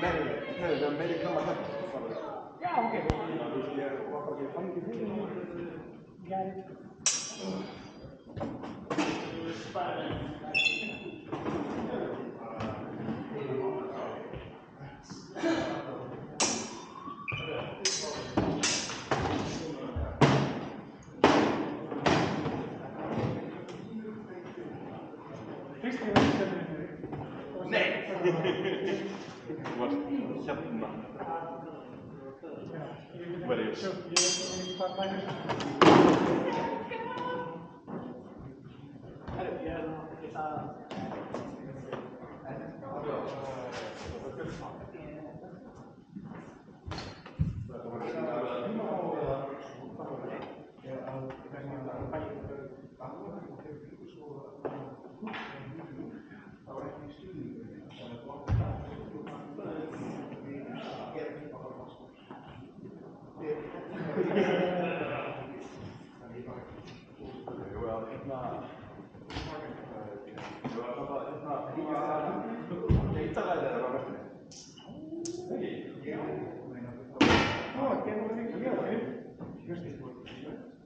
Nee, dan weet ik helemaal niet. Ja, oké. Dus die wat er van die dingen. Ja. Nee! Wat? Jammer. Waar is?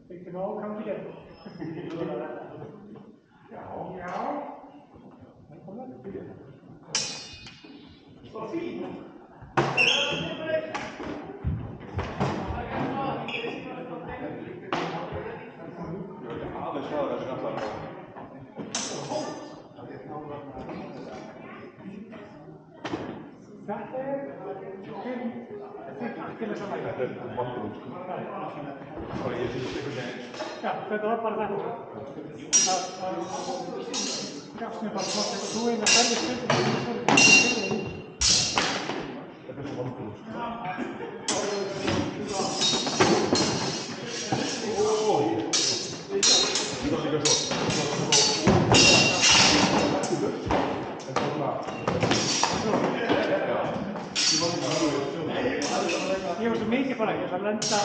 Ik can all come together. Ja, verderop para dar. Ja, se va a tú en la calle Io sono mesi con lei, la lancia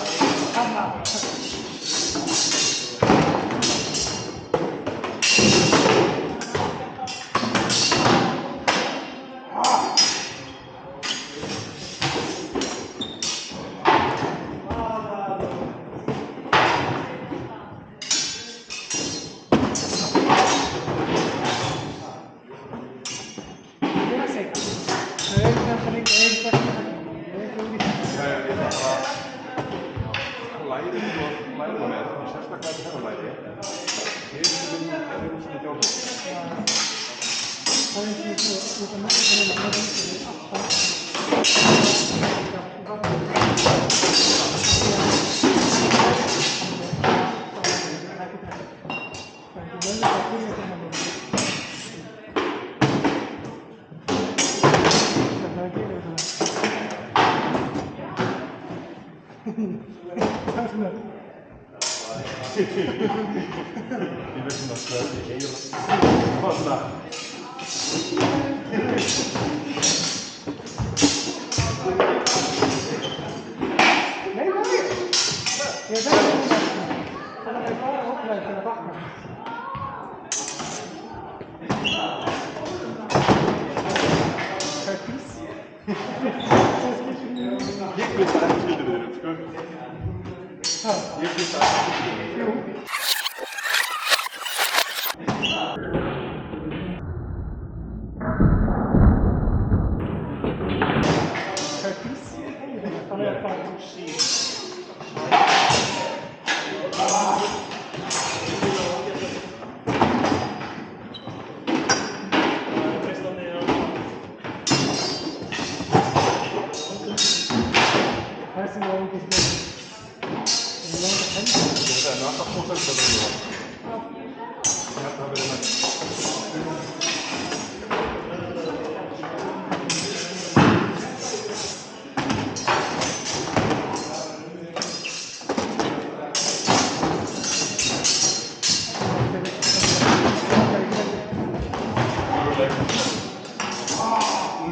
Die wissen das gleich. Was da? Ik wist eigenlijk niet meer. Ik wist eigenlijk niet meer.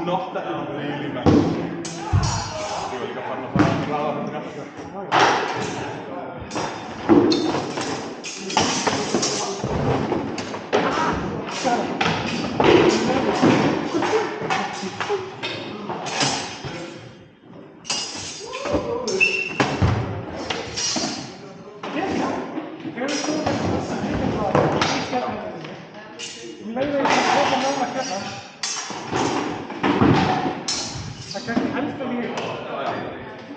Nog dat is really nice. Ik ga nog maar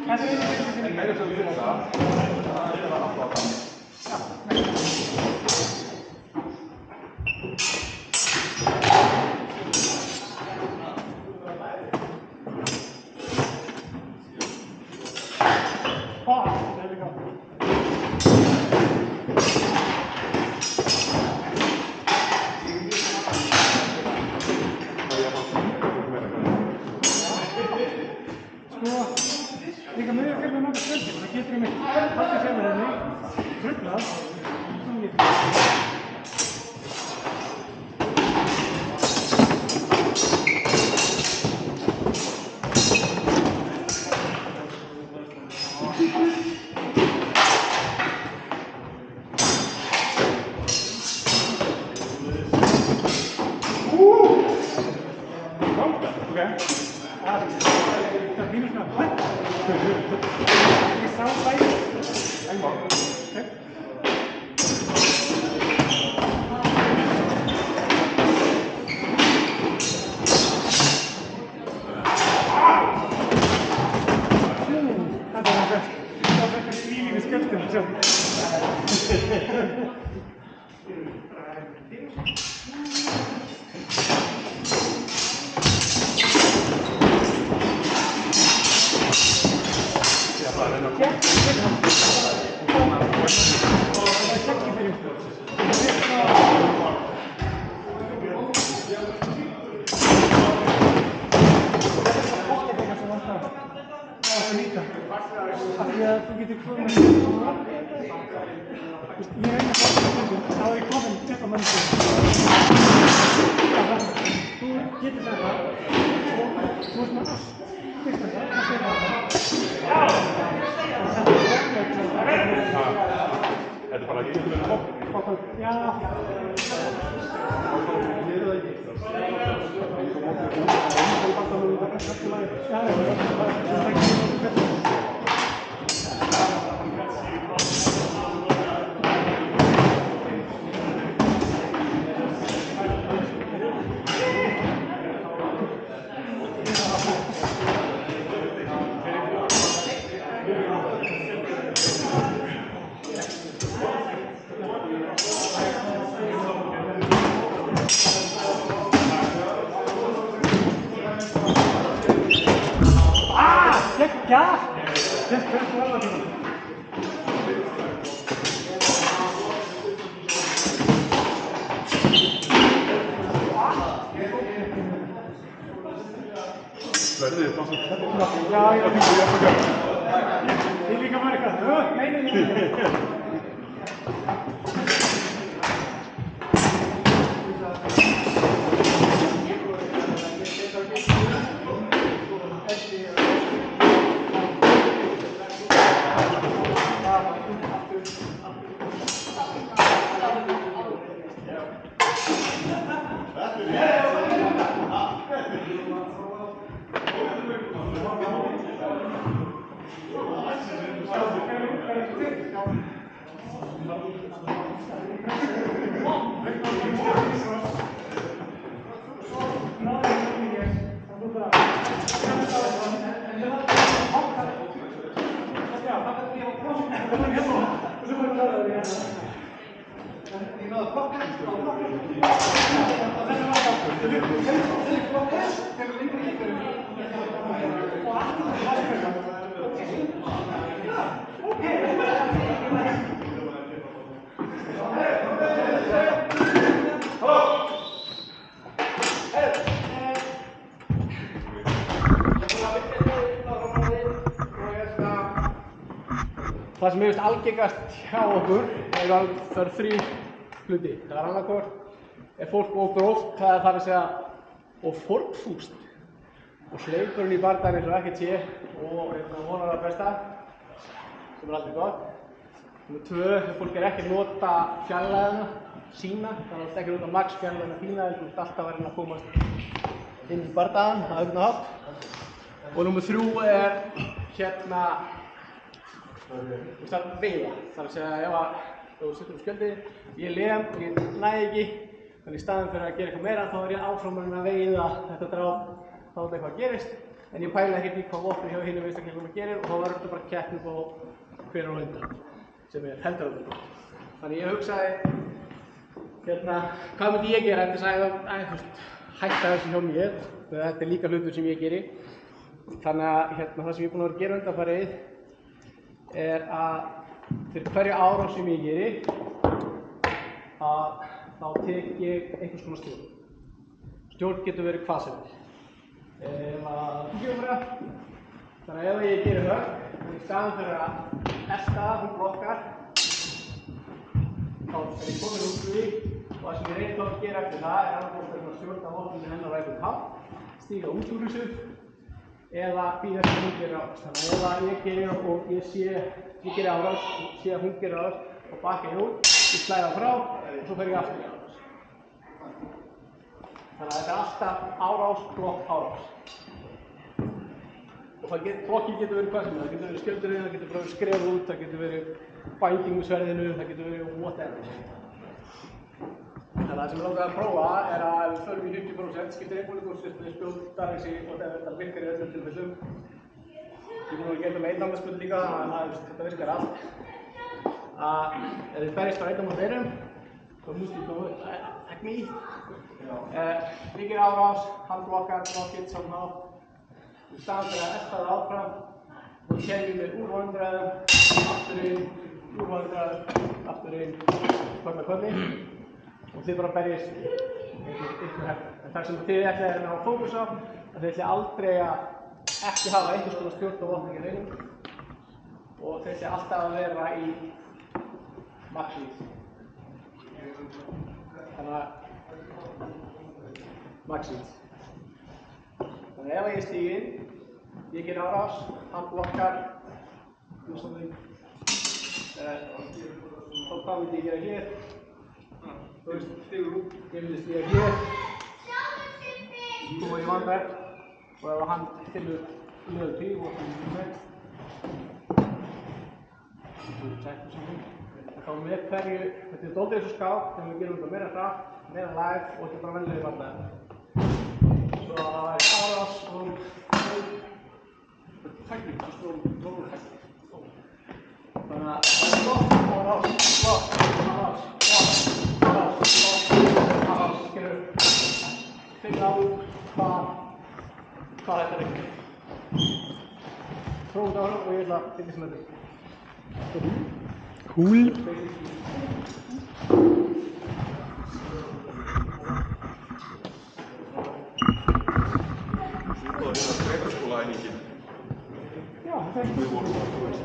Þetta einu sem En meira sem við finnum það, það er alltaf að það. Líka með að kemja náttúrulega sköldir, það getur einmitt haldið sem er henni, tröflað, sem getur. Þú getur komið með svona ég reyna að fara stundum, þá er ég komin upp á mannskjöld. Þú getur þetta og þú ert með allt. Fyrst þetta, það segir það. Þetta er bara ekki með hopp. Já. Ja! Das ist Verður þið þannig að þetta er Já, ég það er að gera. Ég líka marga. Nei. Það sem hefist algengast hjá okkur það eru þrír hluti. Það er annarkvort fólk of gróft, það er að segja of fórnfúst og hleypur í bardagann eins og ekkert sé og vonar að besta, sem er aldrei gott. Númer 2, ef fólk ekki að nota fjarlægðina sína, þannig að það ekki nota max fjarlægðina þína, þú ert alltaf að reyna að komast inn í bardagann á einhvern hátt. Og númer 3 er það er veiða, það er að segja ef þú setur skjöldi, ég lem og ég næði ekki, þannig í staðinn fyrir að gera eitthvað meira þá er ég áfram að veiða þetta dráp þá er eitthvað gerist en ég pæla ekkert í hvað vopni hjá hinum einstaklingunum gerir og þá verður þetta bara keppni upp á hver á undan, sem heldur að þetta. Þannig ég hugsaði, hvað myndi ég gera til þess að hætta þessu hjá mér, þegar þetta líka hlutur sem ég geri. Þannig að það sem ég búinn að vera að gera undanfarið að fyrir hverja árás sem ég geri, þá tek ég einhvers konar stjórn. Stjórn getur verið hvað sem er. Þannig að ef ég gerir högg, í staðinn fyrir að elta hún blokkar, þá ég komin út úr því og það sem ég reyndi að gera eftir það annað að stjórna vopninu hennar á einhvern hátt, stíga út úr þessu eða bíða eftir að hún gerir árás. Þannig að ef ég gerir og ég gerir árás, sé að hún gerir árás og baka ég út, ég slæði það frá og svo fer ég aftur í árás. Þannig að þetta er alltaf árás, blokk, árás. Og blokkið getur verið hvað sem er. Það getur verið skjöldurinn, það getur verið skref út, það getur verið bænding með sverðinu, það getur verið whatever. Þannig að það sem ég langaði að prófa að ef við förum í 50% skiptir einhvern spjót, darrexi, whatever, það virkar í öllum tilfellum. Ég búinn að gera með einnandarspjót líka, þannig að þetta virkar allt. Ef þið berjist á einnum á þeirrum, þá múst ég koma ekki mig í. Ég ger árás, hann blokkar, blokkið, somehow. Í staðinn fyrir að elta það áfram og kem ég mér úr vandræðum, aftur inn, úr vandræðum, aftur inn, kvöldi og þið bara berjist ykkur hefn. En það sem þið ætlið að hafa fókus á, að þið ætlið aldrei að ekki hafa einhvers konar stjórn á vopni í reyning og þið ætlið alltaf að vera í maxið. Þannig að maxið. Þannig að ef ég stíg inn, ég ger árás, hann blokkar, þá hvað myndi ég gera hér? Þú veist, stígur út, ég myndi stíga hér, koma í vandræð og ef hann finnur löðu tíg og það myndi með, þá með hverju, þetta er dóttir eins og skák, þegar við gerum þetta meira hratt, meira live og þetta er bara vennilega vandræð. Svo það er árás og tækning, stróður tækning. Þannig að það er blokk, árás, blokk, árás, blokk, árás, blokk, árás, skilur. Finna út hvað þetta er ekki. Prófum þetta og ég ætla að fylgja sem þetta. Cool. Reitaskólaæningin. Já, það er Við vorum á tónlist.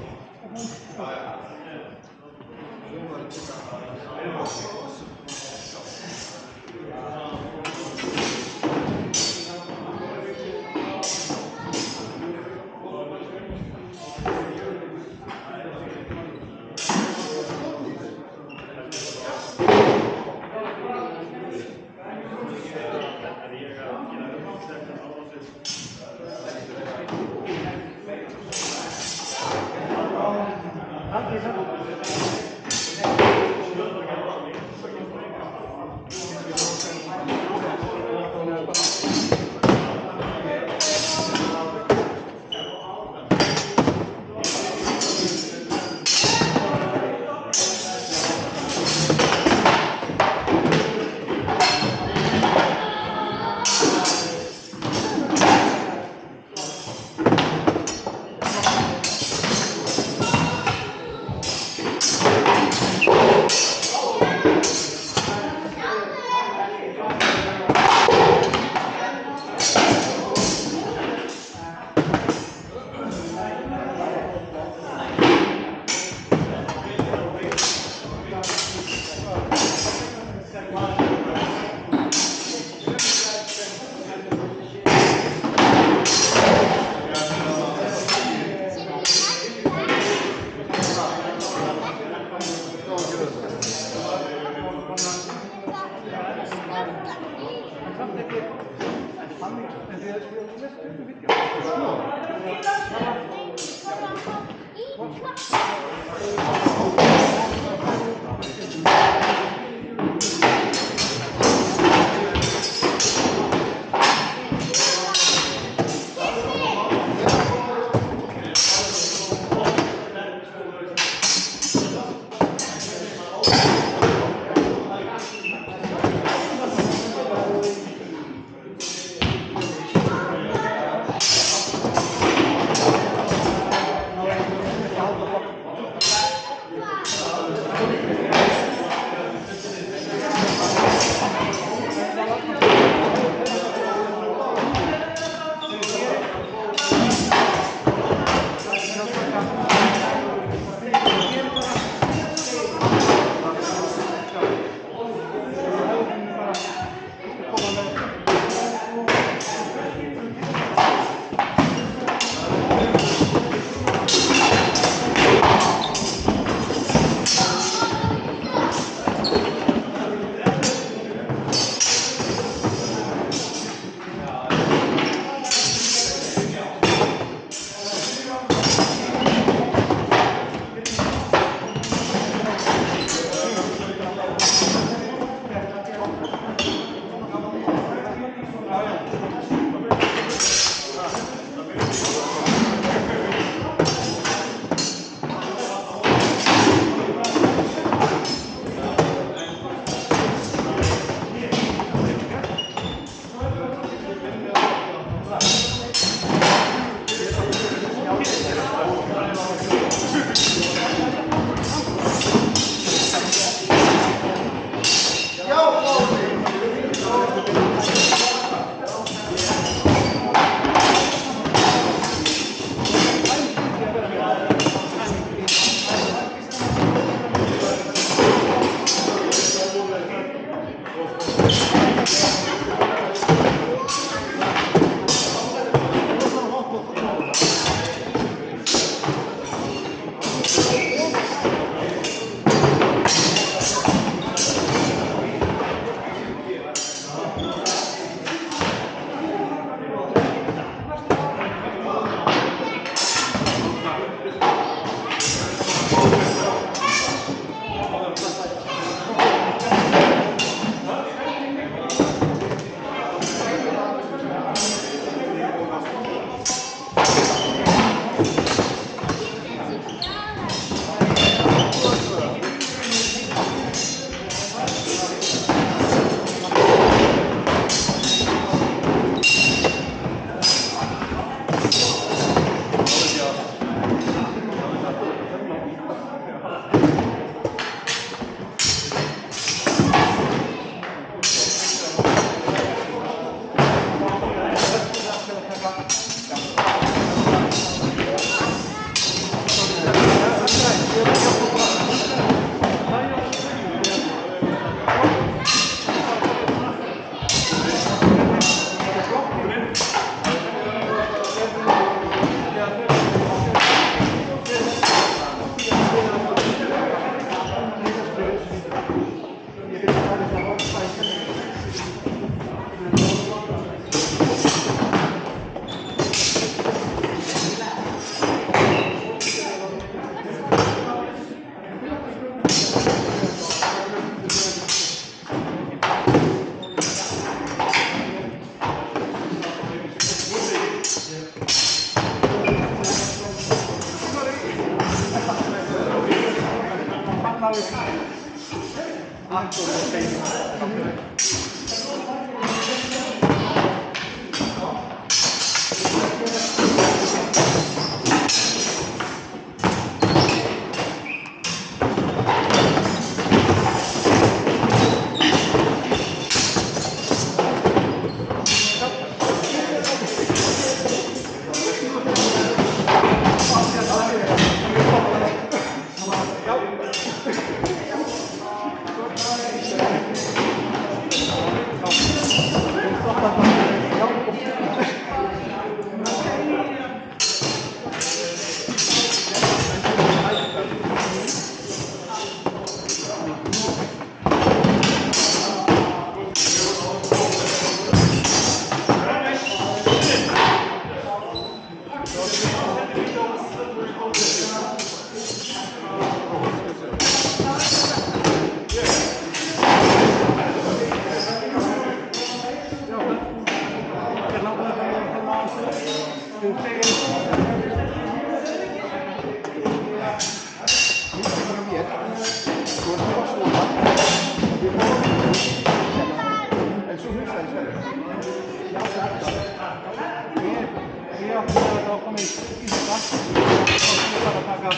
Já. þetta var komið í þetta. Þá skulum við bara taka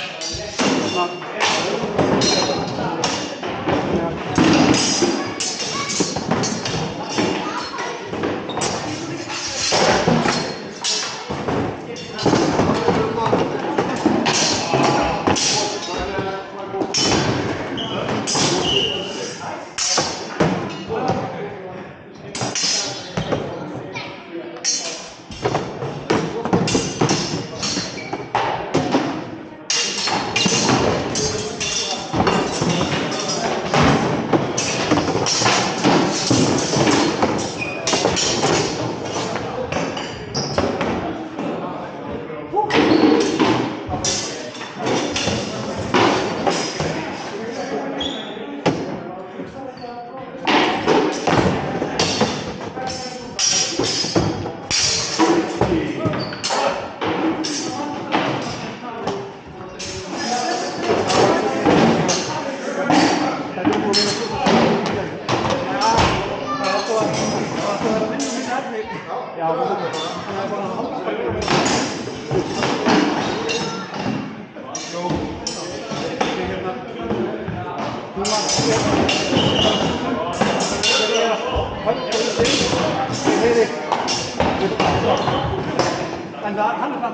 en það, hann er það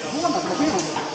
svona sem að fyrir hann.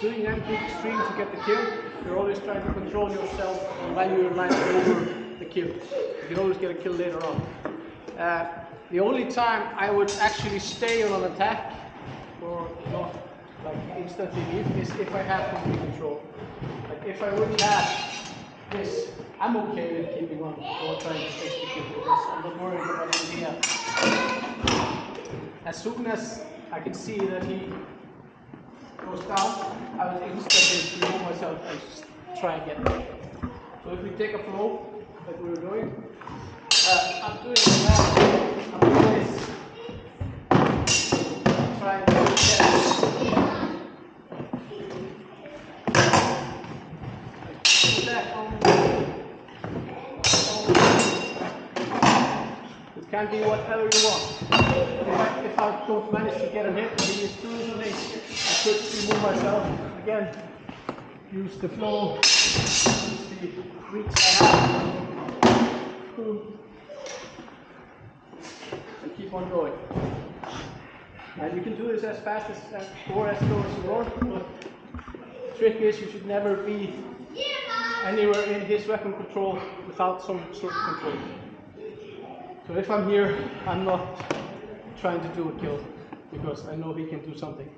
Doing anything extreme to get the kill, you're always trying to control yourself while you're lying over the kill. You can always get a kill later on. The only time I would actually stay on an attack or not like instantly leave is if I have complete control. Like if I would have this, I'm okay with keeping on or trying to take the kill because I'm not worried about anything else. As soon as I can see that he goes down, I will instantly remove myself and just try again. So if we take a flow like we were doing, I'm doing that. I'm doing this. Trying to get that on. It can be whatever you want. If I don't manage to get a hit, maybe it's too late. I could remove myself again, use the flow, use the reach I have, and keep on going. And you can do this as fast as or as slow as you want, but the trick is you should never be anywhere in his weapon control without some sort of control. So if I'm here, I'm not trying to do a kill because I know he can do something.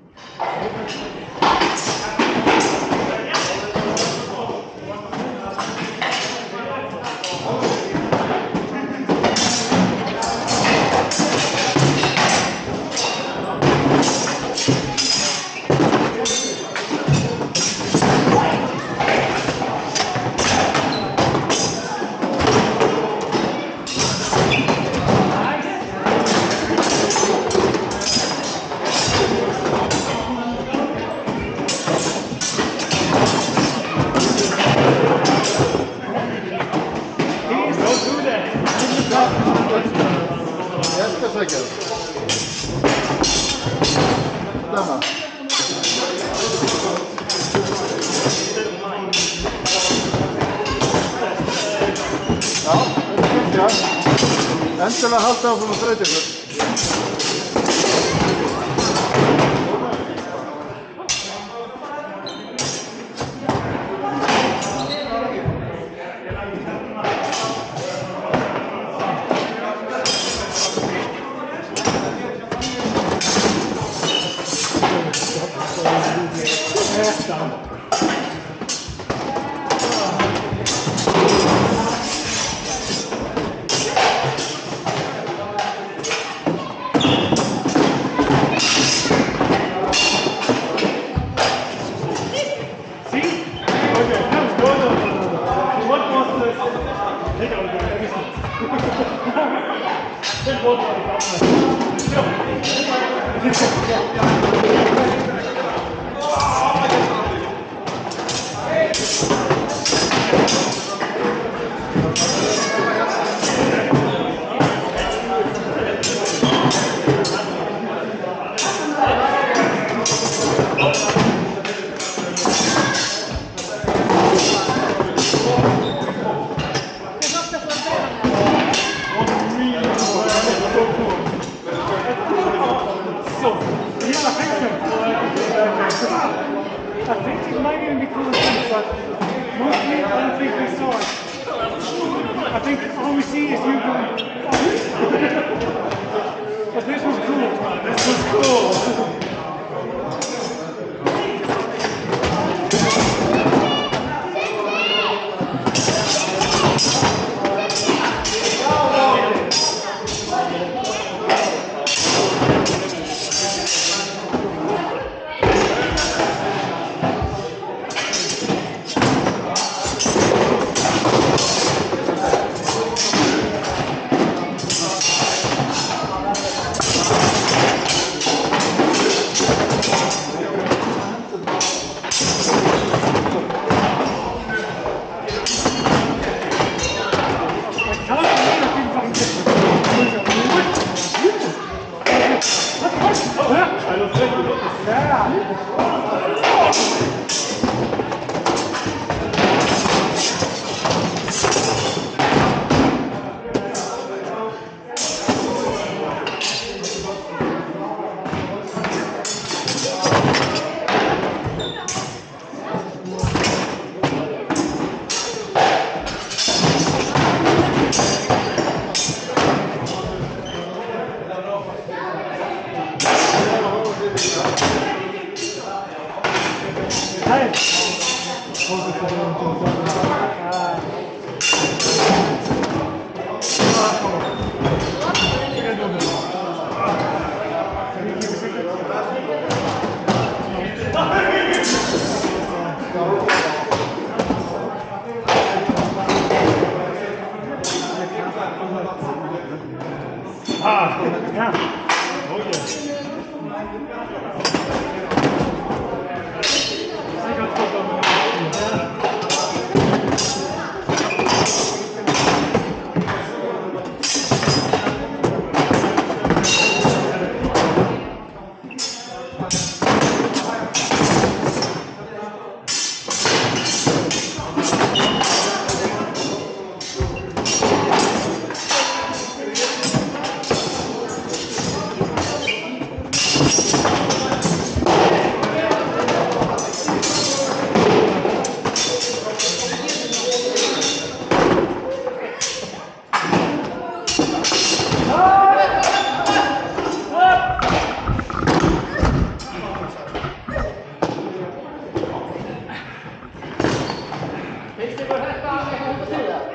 Endilega halda áfram að þrauta ykkur. I think it might even be cool things, but mostly I don't think we saw it. I think all we see is you going, but this was cool. This was cool. Yeah. Oh yeah. I got football.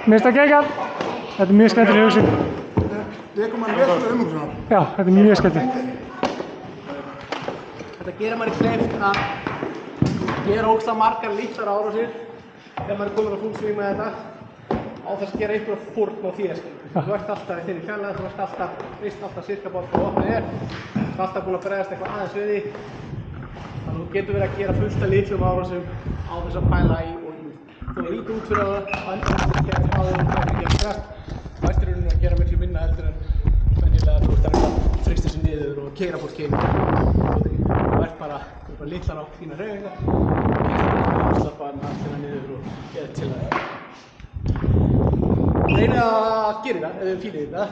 Mér finnst það geggjað. Þetta er mjög skemmtileg hugsun. Tekur mann vel með umhugsunar. Já, þetta er mjög skemmtilegt. Þetta gerir manni kleift að gera ógeðslega margar litlar árásir þegar maður er komin á full swing með þetta á þess að gera einhverja fórn á þér. Þú ert alltaf í þinni fjarlægð, þú veist alltaf sirka bort hvað opnið er. Þú ert alltaf búinn að bregðast eitthvað aðeins við því. Þannig að þú getur verið að gera fullt af litlum árásum á þess að pæla í og þú lítið út fyrir það og endur eftir að gera áður og það er ekki að skrast. Þú ættir rauninni að gera miklu minna heldur en venjulega þú ert að þrýsta sér niður og keyra fólk heim. Þú ert bara litlar á þína hreyfingar og slappa allina niður og geða til það. Reynið að gera þetta ef þið fílið þetta.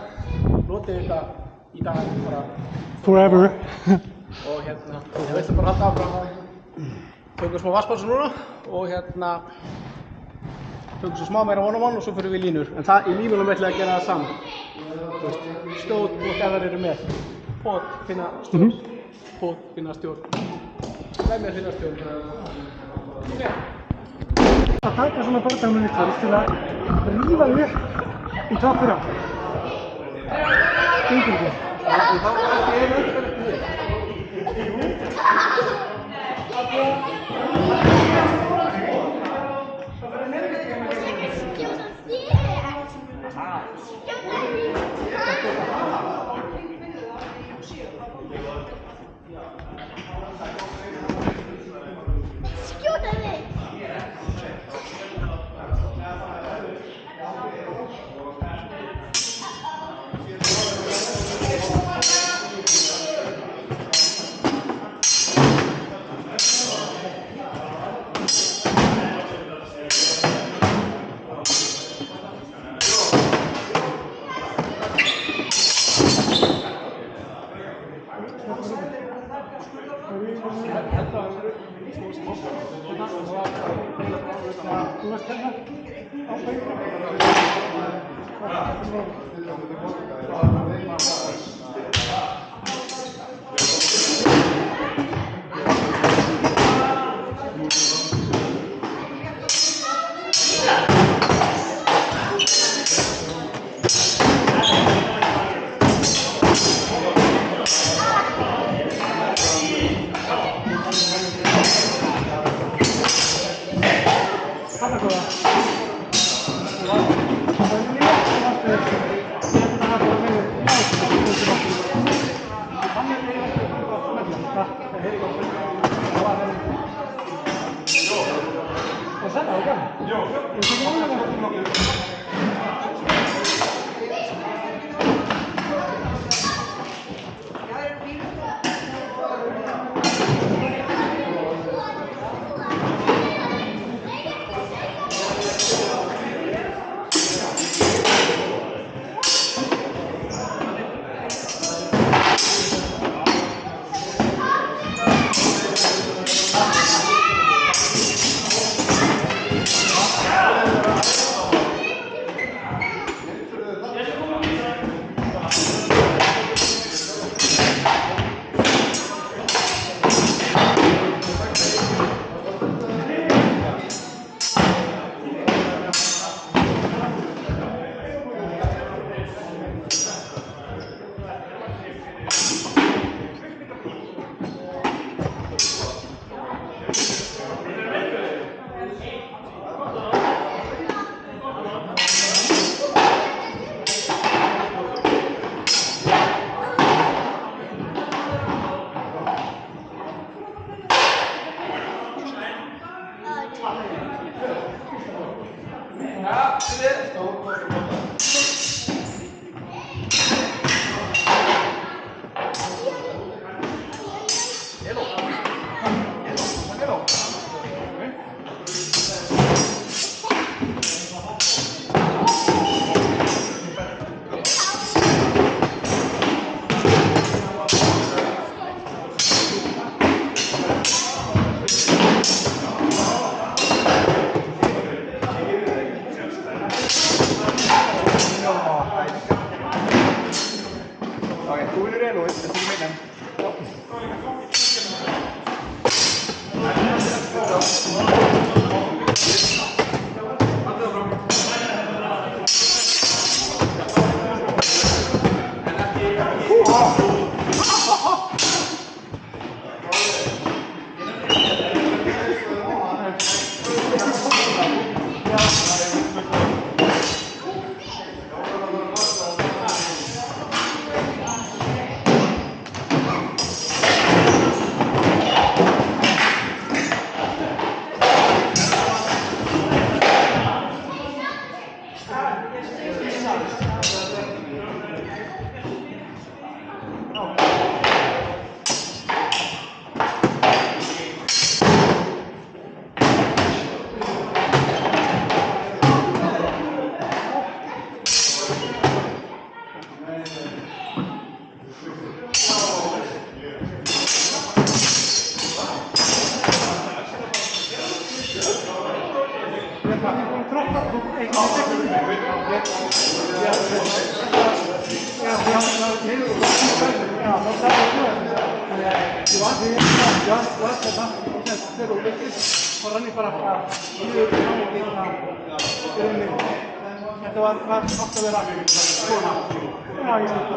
Notið þetta í dag bara Forever. og við ætlum bara að halda áfram. Tökum smá vatnspásu núna og tökum svo smá meira one-on-one og svo fyrir við línur. En í línunum ætlum við að gera það saman. Stóð og gæðar eru með. Pot, finna stjórn. Pot, finna stjórn. Lemja, finna stjórn. Að taka svona barndagmunni kvöld til að rífa upp í topp 3. Gengur ekki. Okej, tú er redo, þetta er meðan. Þetta var átt að vera svona. Já, ég veit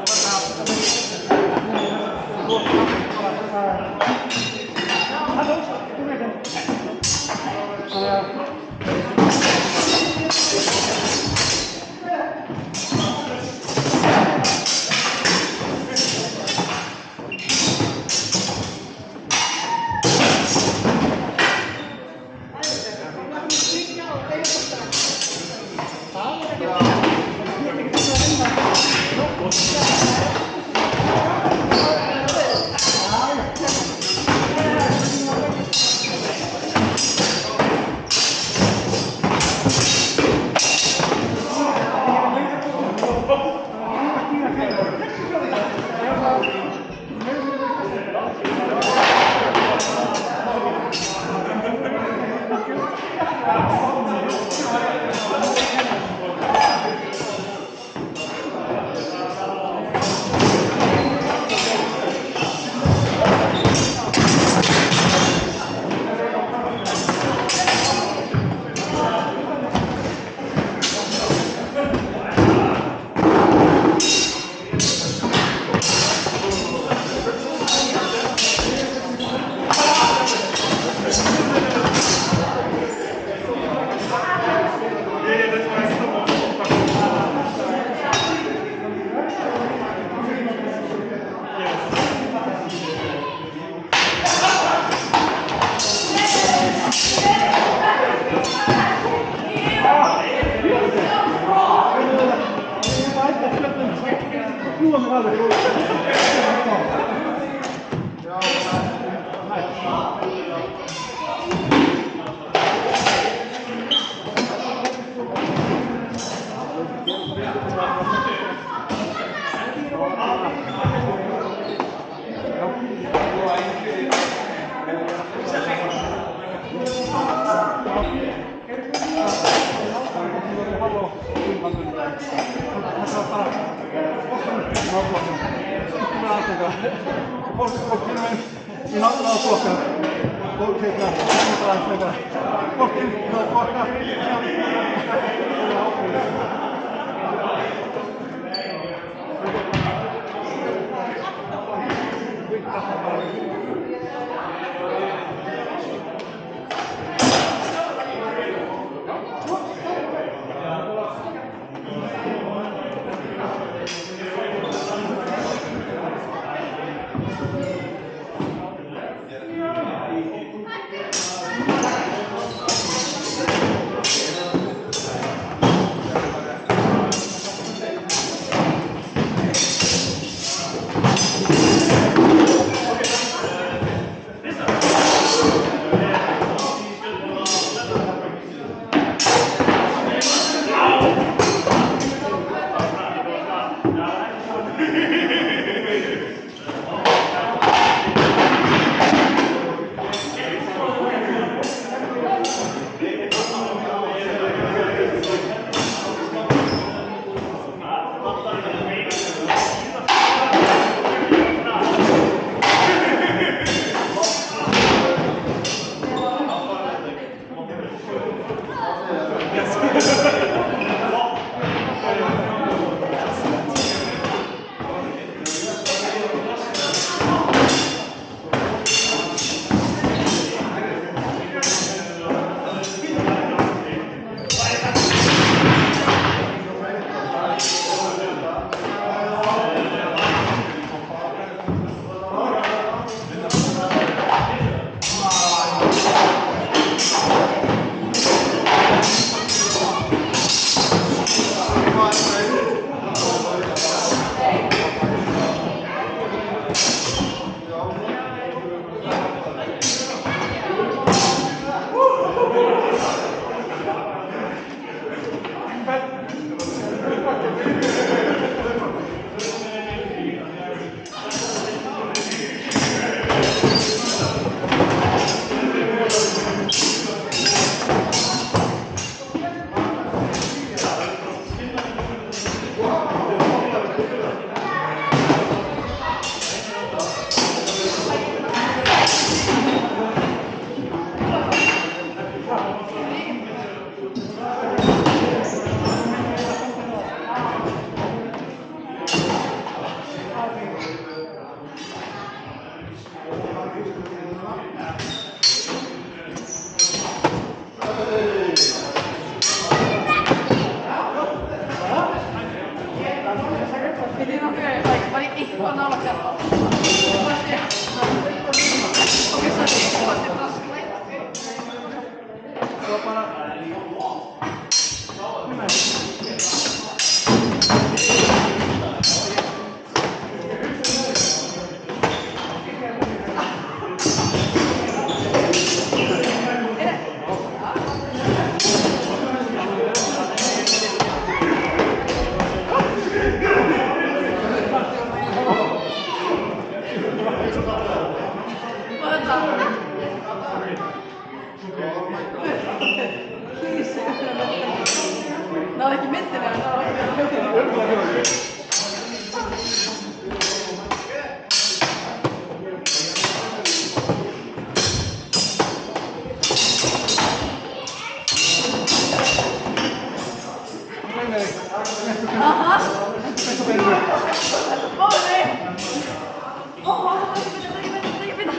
náði ekki myndinni, en það var ekki að hljóta. Örgulega hljóðið. Aha! Þetta fóði! Ó, það er ekki finna.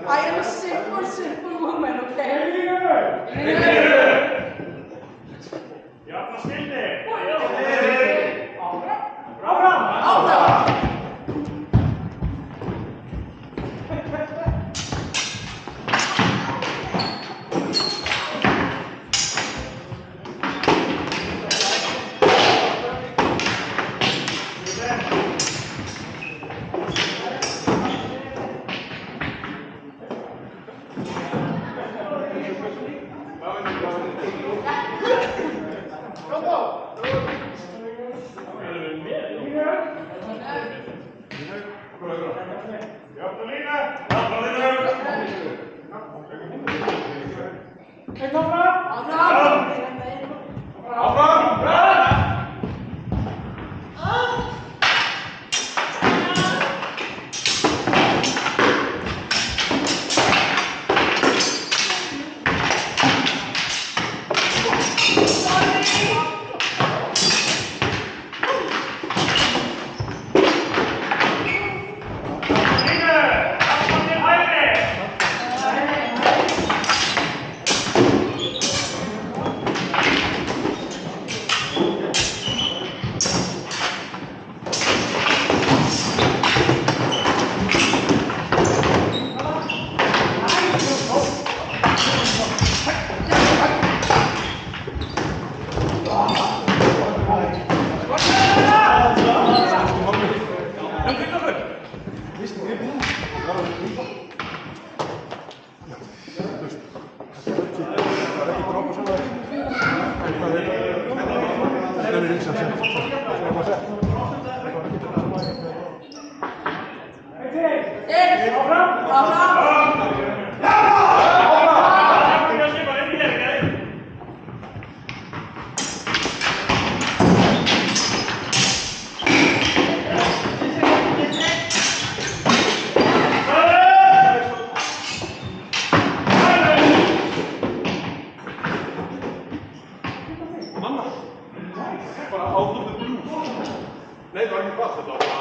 I am a simple woman, okay? Jafna skildi! Áfram! Jafna lína! Jafna lína! Einn áfram! Áfram! Bara out of the blue. Nei, það var ekki hvað, þetta var bara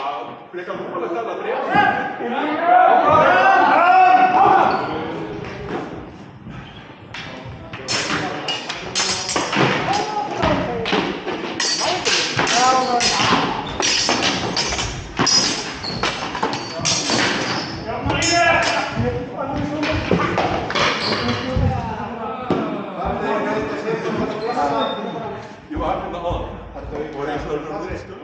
frekar númulegt að breyta. Ég var hérna áðan. Og var ég svona reystu.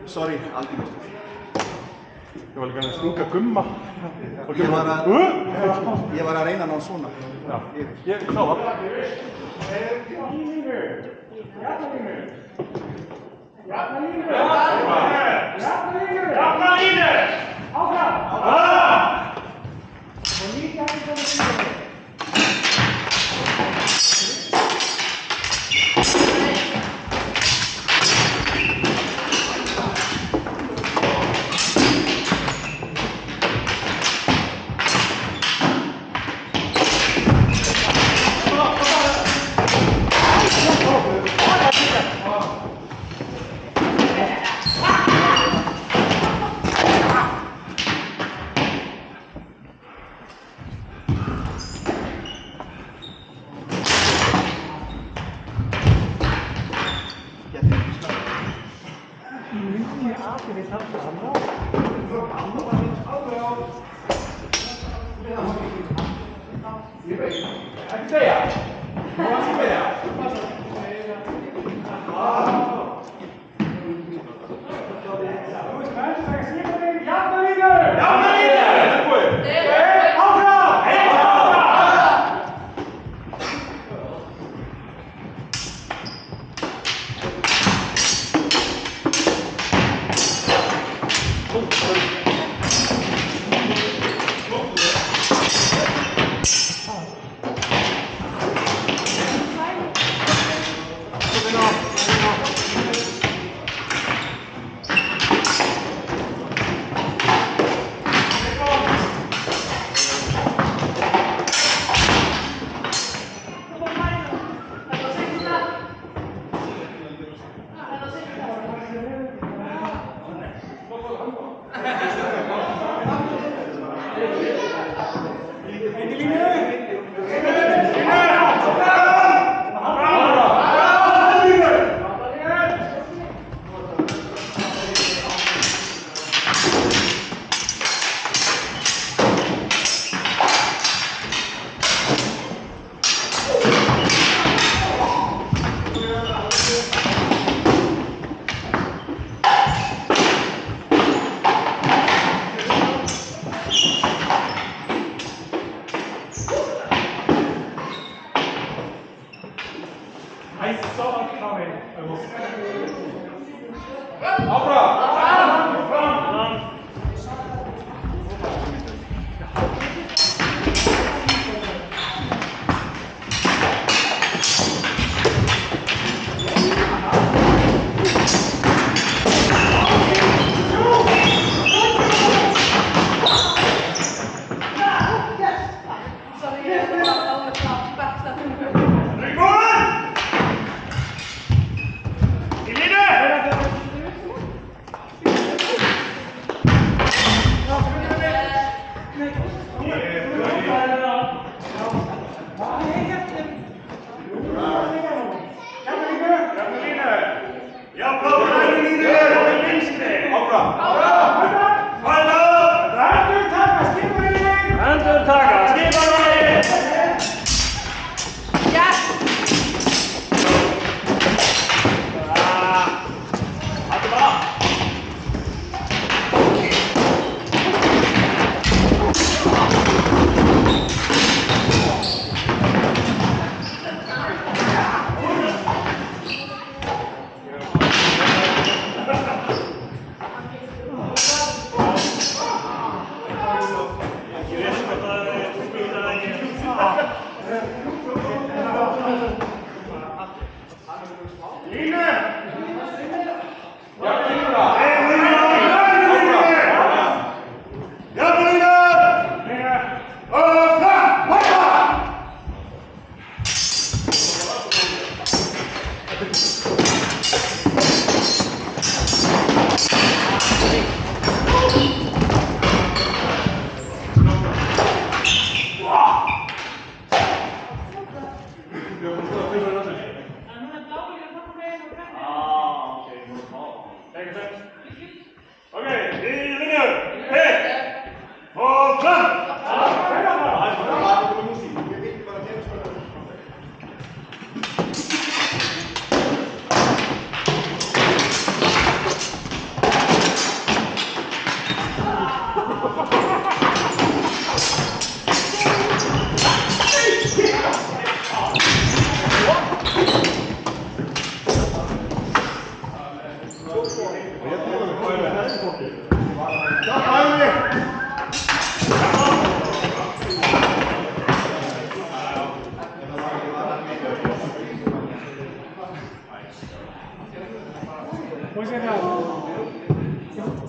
Sorry, aldrei mest. Ég var líka að stunga gumma. Ég var að reyna að ná svona. Já, ég sá það. Jafna línu! Áfram! Og líka ekki svona línu.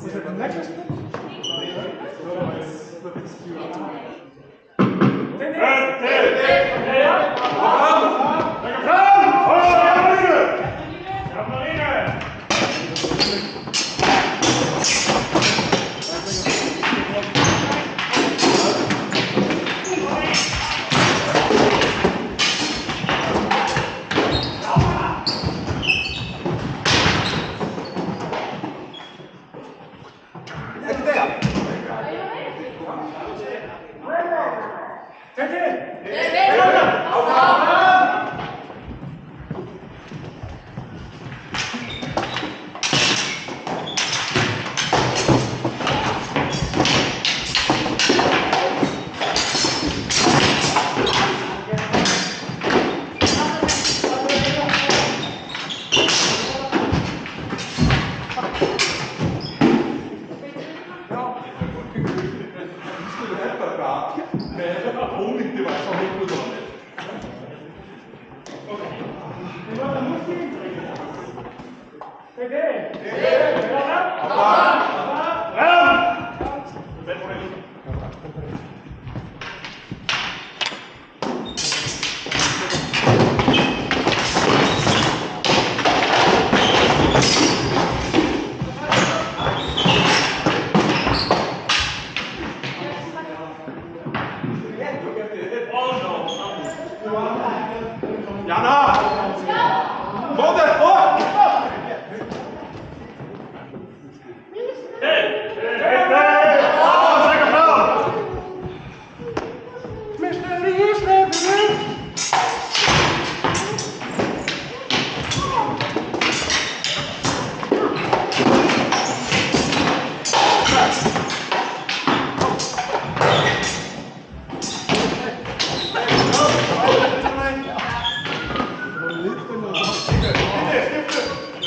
Was it the necklace?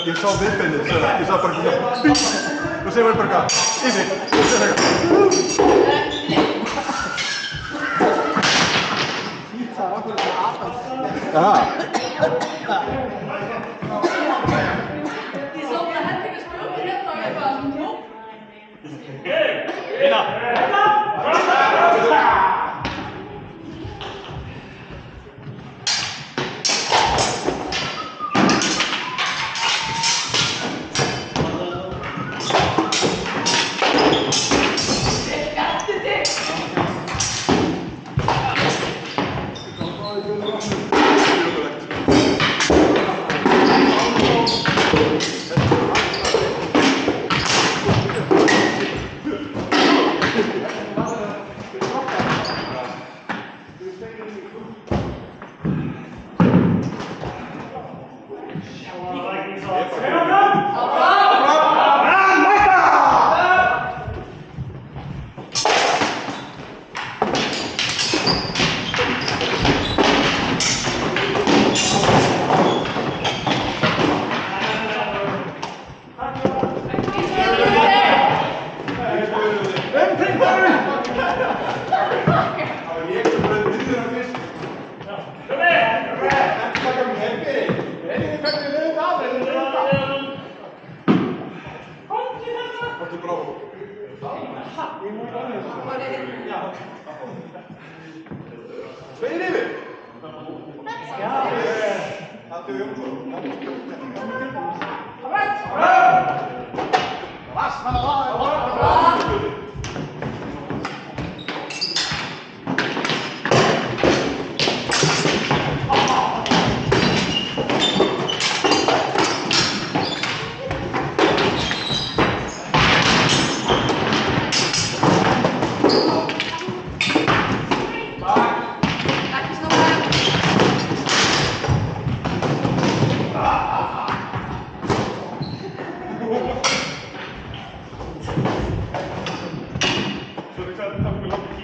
Ég sá viðbeinið, ég sá bara ekki þú segir bara bara Ísi, þú segir Ég sá bara herbyggjarsprungur hérna og ég bara, nope. Tveir yfir. Haldur Jónsson. Ekki snúa.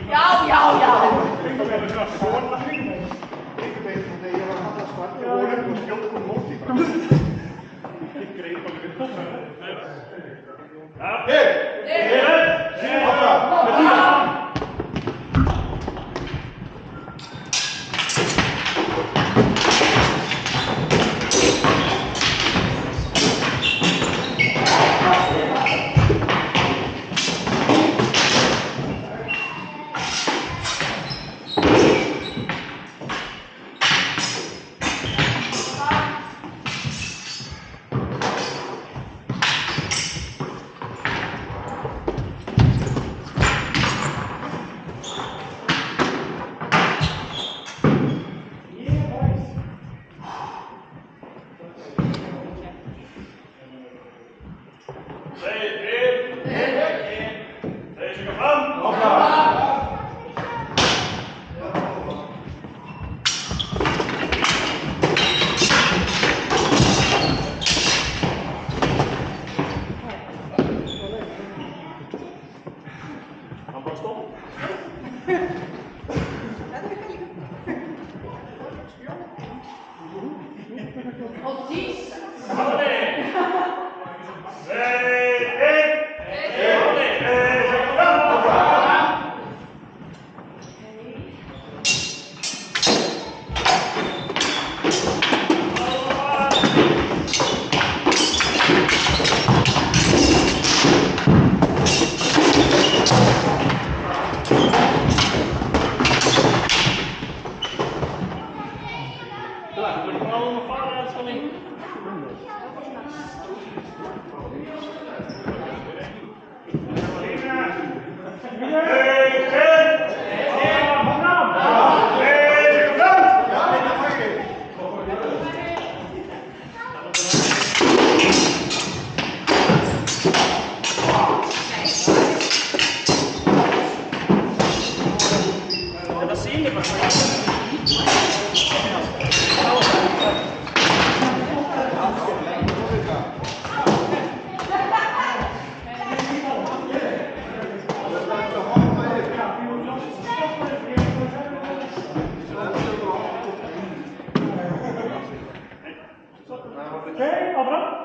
Já, já, já. Oh, Jesus. Okay, áfram.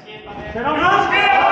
Skipanir.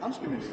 Hanski minnst.